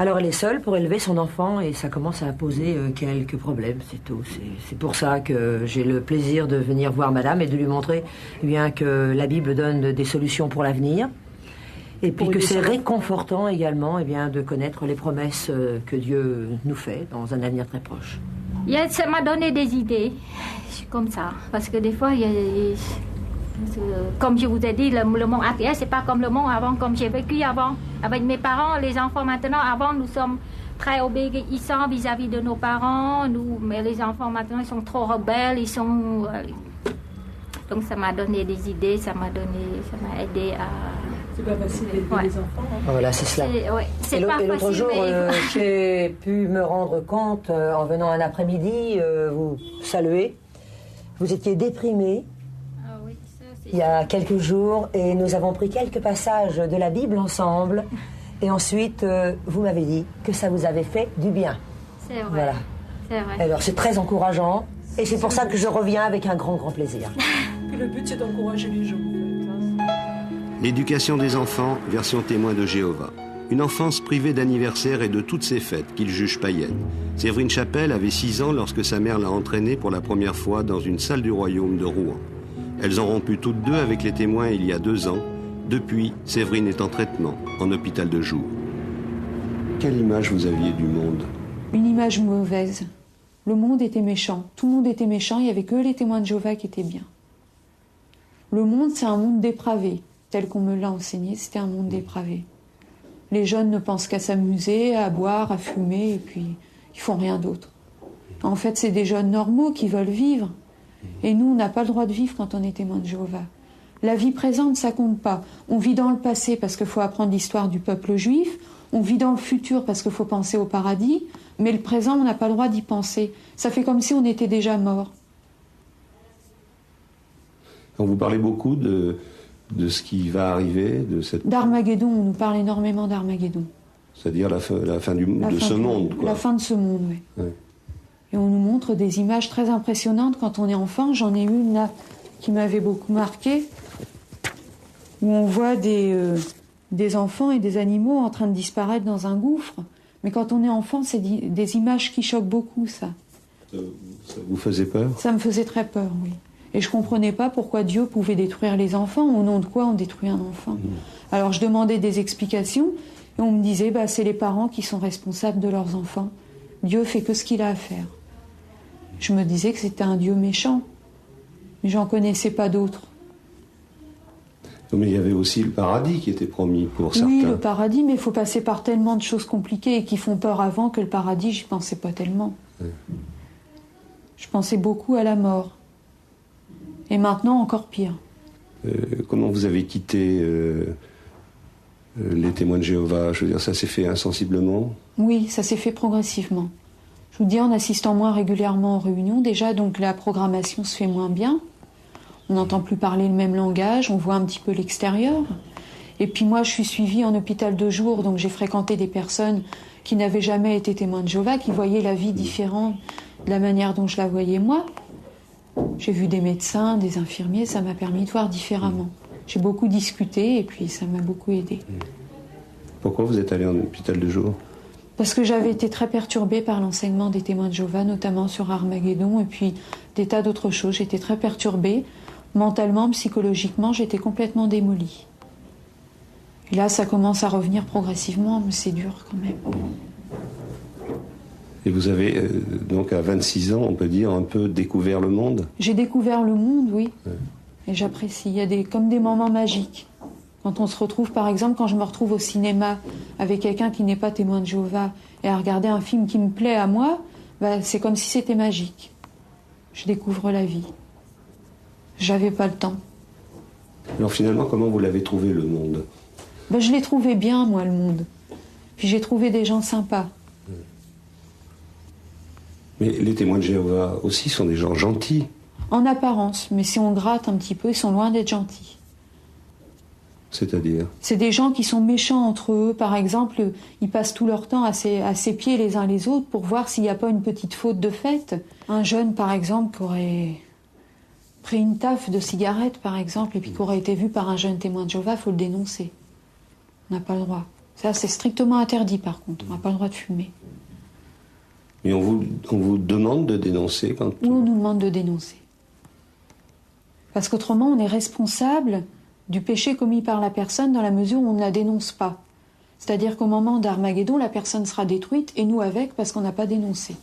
Alors elle est seule pour élever son enfant et ça commence à poser quelques problèmes, c'est tout. C'est pour ça que j'ai le plaisir de venir voir madame et de lui montrer bien que la Bible donne des solutions pour l'avenir. Et puis que c'est réconfortant également bien, de connaître les promesses que Dieu nous fait dans un avenir très proche. Ça m'a donné des idées, je suis comme ça. Parce que des fois, comme je vous ai dit, le monde actuel, c'est pas comme le monde avant, comme j'ai vécu avant. Avec mes parents, les enfants maintenant, avant, nous sommes très obéissants vis-à-vis de nos parents. Mais les enfants maintenant, ils sont trop rebelles, ils sont... Donc ça m'a donné des idées, ça m'a aidé à... C'est pas facile d'élever les enfants. Voilà, c'est cela. Et l'autre jour, j'ai pu me rendre compte, en venant un après-midi, vous saluer, vous étiez déprimé. Il y a quelques jours, et nous avons pris quelques passages de la Bible ensemble, et ensuite, vous m'avez dit que ça vous avait fait du bien. C'est vrai. Voilà. C'est vrai. Alors, c'est très encourageant, et c'est pour ça que je reviens avec un grand, grand plaisir. Et le but, c'est d'encourager les gens, en fait. L'éducation des enfants, version témoin de Jéhovah. Une enfance privée d'anniversaire et de toutes ses fêtes qu'il juge païennes. Séverine Chapelle avait 6 ans lorsque sa mère l'a entraînée pour la première fois dans une salle du royaume de Rouen. Elles ont rompu toutes deux avec les témoins il y a 2 ans. Depuis, Séverine est en traitement, en hôpital de jour. Quelle image vous aviez du monde? Une image mauvaise. Le monde était méchant. Tout le monde était méchant. Il n'y avait que les témoins de Jéhovah qui étaient bien. Le monde, c'est un monde dépravé. Tel qu'on me l'a enseigné, c'était un monde dépravé. Les jeunes ne pensent qu'à s'amuser, à boire, à fumer, et puis ils font rien d'autre. En fait, c'est des jeunes normaux qui veulent vivre. Et nous, on n'a pas le droit de vivre quand on est témoin de Jéhovah. La vie présente, ça compte pas. On vit dans le passé parce qu'il faut apprendre l'histoire du peuple juif. On vit dans le futur parce qu'il faut penser au paradis. Mais le présent, on n'a pas le droit d'y penser. Ça fait comme si on était déjà mort. Quand vous parlez beaucoup de ce qui va arriver, de cette... D'Armageddon, on nous parle énormément d'Armageddon. C'est-à-dire la fin de ce monde, quoi. La fin de ce monde, oui. Ouais. Et on nous montre des images très impressionnantes quand on est enfant. J'en ai une là qui m'avait beaucoup marqué, où on voit des enfants et des animaux en train de disparaître dans un gouffre. Mais quand on est enfant, c'est des images qui choquent beaucoup, ça. Ça vous faisait peur? Ça me faisait très peur, oui. Et je ne comprenais pas pourquoi Dieu pouvait détruire les enfants. Au nom de quoi on détruit un enfant? Alors je demandais des explications et on me disait c'est les parents qui sont responsables de leurs enfants. Dieu fait que ce qu'il a à faire. Je me disais que c'était un Dieu méchant. Mais j'en connaissais pas d'autres. Mais il y avait aussi le paradis qui était promis pour certains. Oui, le paradis, mais il faut passer par tellement de choses compliquées et qui font peur avant que le paradis, j'y pensais pas tellement. Je pensais beaucoup à la mort. Et maintenant, encore pire. Comment vous avez quitté les témoins de Jéhovah? Je veux dire, ça s'est fait insensiblement? Oui, ça s'est fait progressivement. Je vous dis, en assistant moins régulièrement aux réunions, déjà, donc la programmation se fait moins bien. On n'entend plus parler le même langage, on voit un petit peu l'extérieur. Et puis moi, je suis suivie en hôpital de jour, donc j'ai fréquenté des personnes qui n'avaient jamais été témoins de Jéhovah, qui voyaient la vie différente de la manière dont je la voyais moi. J'ai vu des médecins, des infirmiers, ça m'a permis de voir différemment. J'ai beaucoup discuté et puis ça m'a beaucoup aidé. Pourquoi vous êtes allé en hôpital de jour? Parce que j'avais été très perturbée par l'enseignement des témoins de Jéhovah, notamment sur Armageddon et puis des tas d'autres choses. J'étais très perturbée. Mentalement, psychologiquement, j'étais complètement démolie. Et là, ça commence à revenir progressivement, mais c'est dur quand même. Et vous avez, donc à 26 ans, on peut dire, un peu découvert le monde? J'ai découvert le monde, oui. Et j'apprécie. Il y a comme des moments magiques. Quand on se retrouve, par exemple, quand je me retrouve au cinéma avec quelqu'un qui n'est pas témoin de Jéhovah et à regarder un film qui me plaît à moi, c'est comme si c'était magique. Je découvre la vie. J'avais pas le temps. Alors finalement, comment vous l'avez trouvé, le monde? Je l'ai trouvé bien, moi, le monde. Puis j'ai trouvé des gens sympas. Mais les témoins de Jéhovah aussi sont des gens gentils. En apparence, mais si on gratte un petit peu, ils sont loin d'être gentils. C'est-à-dire? C'est des gens qui sont méchants entre eux. Par exemple, ils passent tout leur temps à s'épier les uns les autres pour voir s'il n'y a pas une petite faute de fait. Un jeune, par exemple, qui aurait pris une taffe de cigarette, par exemple, et puis qui aurait été vu par un jeune témoin de Jéhovah, il faut le dénoncer. On n'a pas le droit. Ça, c'est strictement interdit, par contre. On n'a pas le droit de fumer. Mais on vous demande de dénoncer quand... Oui, on nous demande de dénoncer. Parce qu'autrement, on est responsable du péché commis par la personne dans la mesure où on ne la dénonce pas. C'est-à-dire qu'au moment d'Armageddon, la personne sera détruite, et nous avec, parce qu'on n'a pas dénoncé.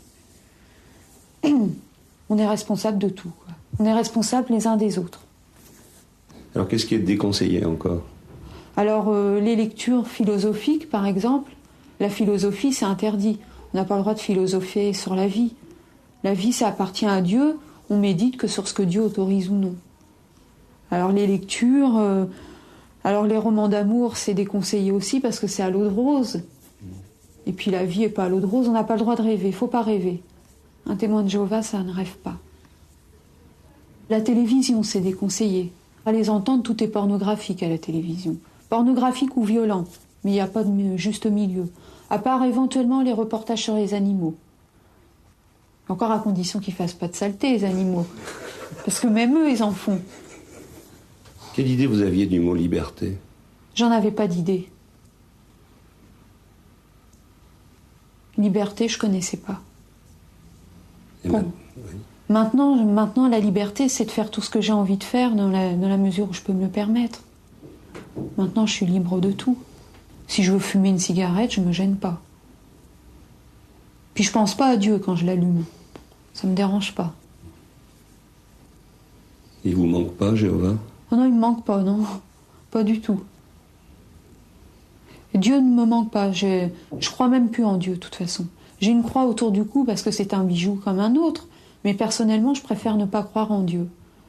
On est responsable de tout, quoi. On est responsable les uns des autres. Alors qu'est-ce qui est déconseillé encore? Alors les lectures philosophiques, par exemple, la philosophie, c'est interdit. On n'a pas le droit de philosopher sur la vie. La vie, ça appartient à Dieu. On médite que sur ce que Dieu autorise ou non. Alors les lectures, alors les romans d'amour, c'est déconseillé aussi parce que c'est à l'eau de rose. Et puis la vie n'est pas à l'eau de rose, on n'a pas le droit de rêver, il ne faut pas rêver. Un témoin de Jéhovah, ça ne rêve pas. La télévision, c'est déconseillé. À les entendre, tout est pornographique à la télévision. Pornographique ou violent, mais il n'y a pas de juste milieu. À part éventuellement les reportages sur les animaux. Encore à condition qu'ils ne fassent pas de saleté, les animaux. Parce que même eux, ils en font. Quelle idée vous aviez du mot liberté? J'en avais pas d'idée. Liberté, je connaissais pas. Bon. Oui. Maintenant, la liberté, c'est de faire tout ce que j'ai envie de faire dans la mesure où je peux me le permettre. Maintenant, je suis libre de tout. Si je veux fumer une cigarette, je me gêne pas. Puis je pense pas à Dieu quand je l'allume. Ça me dérange pas. Il vous manque pas, Jéhovah? Oh non, il me manque pas, non. Pas du tout. Et Dieu ne me manque pas. Je crois même plus en Dieu, de toute façon. J'ai une croix autour du cou parce que c'est un bijou comme un autre. Mais personnellement, je préfère ne pas croire en Dieu.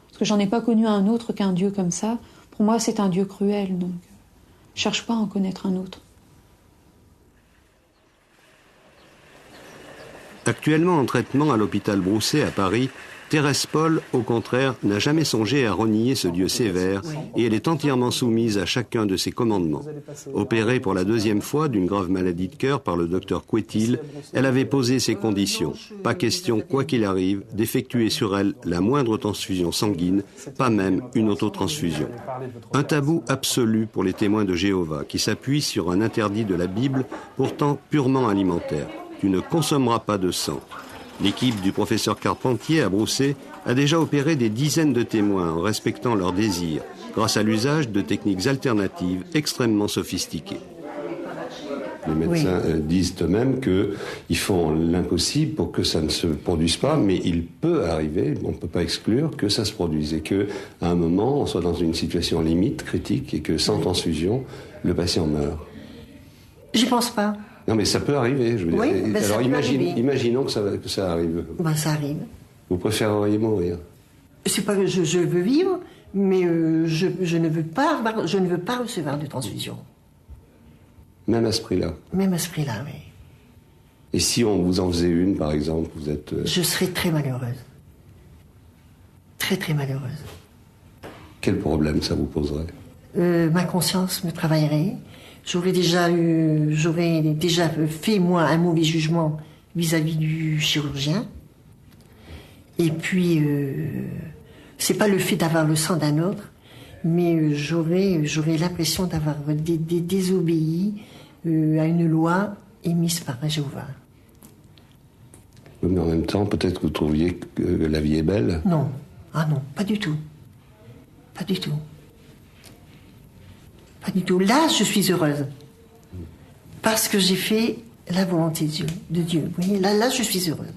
Parce que j'en ai pas connu un autre qu'un Dieu comme ça. Pour moi, c'est un Dieu cruel, donc je cherche pas à en connaître un autre. Actuellement en traitement à l'hôpital Broussais à Paris, Thérèse Paul, au contraire, n'a jamais songé à renier ce Dieu sévère et elle est entièrement soumise à chacun de ses commandements. Opérée pour la 2e fois d'une grave maladie de cœur par le docteur Couetil, elle avait posé ses conditions. Pas question, quoi qu'il arrive, d'effectuer sur elle la moindre transfusion sanguine, pas même une autotransfusion. Un tabou absolu pour les témoins de Jéhovah qui s'appuient sur un interdit de la Bible, pourtant purement alimentaire. Tu ne consommeras pas de sang. L'équipe du professeur Carpentier à Broussais a déjà opéré des dizaines de témoins en respectant leurs désirs, grâce à l'usage de techniques alternatives extrêmement sophistiquées. Les médecins disent eux-mêmes qu'ils font l'impossible pour que ça ne se produise pas, mais il peut arriver, on ne peut pas exclure que ça se produise et qu'à un moment, on soit dans une situation limite, critique, et que sans transfusion, le patient meurt. Je pense pas. Non, mais ça peut arriver, je veux dire. Oui, ben alors imaginons que ça arrive. Ben, ça arrive. Vous préféreriez mourir? C'est pas que je veux vivre, mais je ne veux pas recevoir de transfusion. Même à ce prix-là? Même à ce prix-là, oui. Et si on vous en faisait une, par exemple, vous êtes... Je serais très malheureuse. Très, très malheureuse. Quel problème ça vous poserait? Ma conscience me travaillerait. J'aurais déjà fait, moi, un mauvais jugement vis-à-vis du chirurgien. Et puis, c'est pas le fait d'avoir le sang d'un autre, mais j'aurais l'impression d'avoir désobéi à une loi émise par Jéhovah. Oui, mais en même temps, peut-être que vous trouviez que la vie est belle? Non. Ah non, pas du tout. Pas du tout. Pas du tout. Là, je suis heureuse. Parce que j'ai fait la volonté de Dieu. Vous voyez, là, je suis heureuse.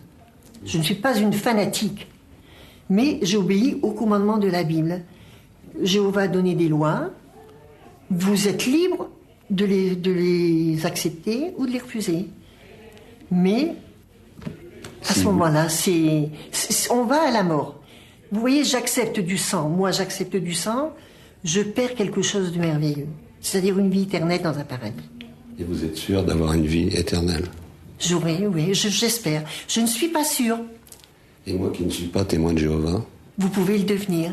Je ne suis pas une fanatique. Mais j'obéis au commandement de la Bible. Jéhovah a donné des lois. Vous êtes libre de les accepter ou de les refuser. Mais, à ce moment-là, on va à la mort. Vous voyez, j'accepte du sang. Moi, j'accepte du sang. Je perds quelque chose de merveilleux. C'est-à-dire une vie éternelle dans un paradis. Et vous êtes sûr d'avoir une vie éternelle? Oui, j'espère. Je ne suis pas sûre. Et moi qui ne suis pas témoin de Jéhovah? Vous pouvez le devenir.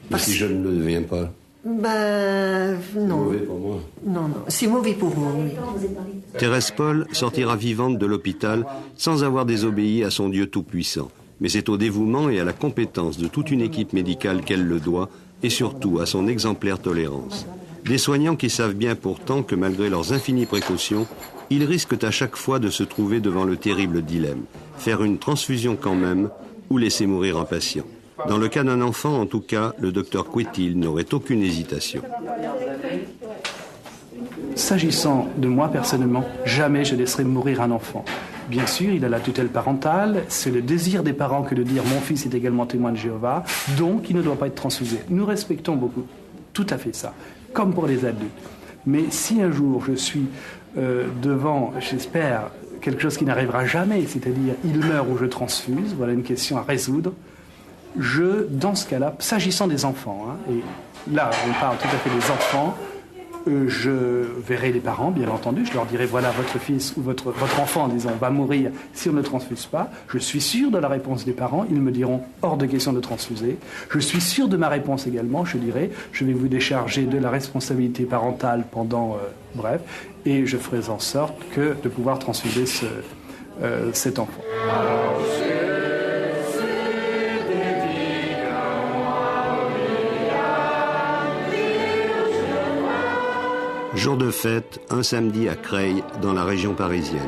Mais si je ne le deviens pas? Ben, non. C'est mauvais pour moi. Non, c'est mauvais pour vous, oui. Thérèse Paul sortira vivante de l'hôpital sans avoir désobéi à son Dieu tout-puissant. Mais c'est au dévouement et à la compétence de toute une équipe médicale qu'elle le doit, et surtout à son exemplaire tolérance. Des soignants qui savent bien pourtant que malgré leurs infinies précautions, ils risquent à chaque fois de se trouver devant le terrible dilemme. Faire une transfusion quand même ou laisser mourir un patient. Dans le cas d'un enfant, en tout cas, le docteur Quetil n'aurait aucune hésitation. S'agissant de moi personnellement, jamais je laisserai mourir un enfant. Bien sûr, il a la tutelle parentale, c'est le désir des parents que de dire mon fils est également témoin de Jéhovah, donc il ne doit pas être transfusé. Nous respectons beaucoup, tout à fait ça, comme pour les adultes. Mais si un jour je suis devant, j'espère, quelque chose qui n'arrivera jamais, c'est-à-dire il meurt ou je transfuse, voilà une question à résoudre, dans ce cas-là, s'agissant des enfants, et là on parle tout à fait des enfants, je verrai les parents, bien entendu, je leur dirai voilà votre fils ou votre enfant, disons, va mourir si on ne transfuse pas. Je suis sûr de la réponse des parents, ils me diront hors de question de transfuser. Je suis sûr de ma réponse également, je dirai je vais vous décharger de la responsabilité parentale pendant, et je ferai en sorte de pouvoir transfuser cet enfant. Jour de fête, un samedi à Creil, dans la région parisienne.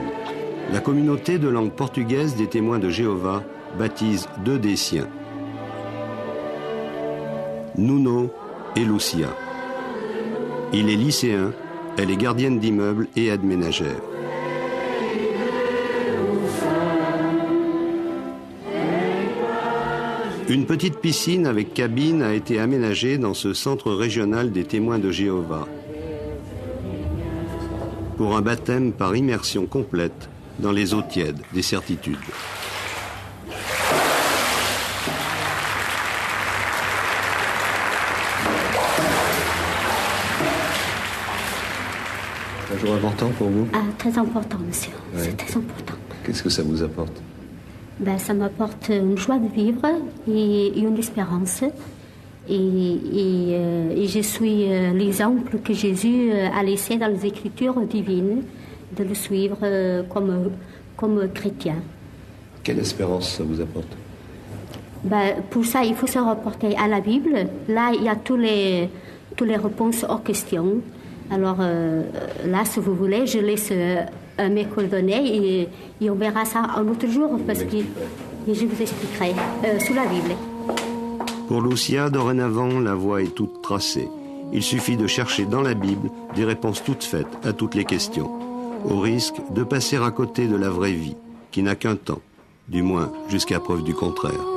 La communauté de langue portugaise des témoins de Jéhovah baptise 2 des siens, Nuno et Lucia. Il est lycéen, elle est gardienne d'immeuble et aide-ménagère. Une petite piscine avec cabine a été aménagée dans ce centre régional des témoins de Jéhovah, pour un baptême par immersion complète dans les eaux tièdes des certitudes. Un jour important pour vous? Très important, monsieur. Ouais. C'est très important. Qu'est-ce que ça vous apporte? Ça m'apporte une joie de vivre et une espérance. Et je suis l'exemple que Jésus a laissé dans les Écritures divines, de le suivre comme chrétien. Quelle espérance ça vous apporte? Pour ça, il faut se rapporter à la Bible. Là, il y a toutes les réponses aux questions. Alors là, si vous voulez, je laisse mes coordonnées et on verra ça un autre jour, parce que je vous expliquerai sous la Bible. Pour Lucia, dorénavant, la voie est toute tracée. Il suffit de chercher dans la Bible des réponses toutes faites à toutes les questions. au risque de passer à côté de la vraie vie, qui n'a qu'un temps, du moins jusqu'à preuve du contraire.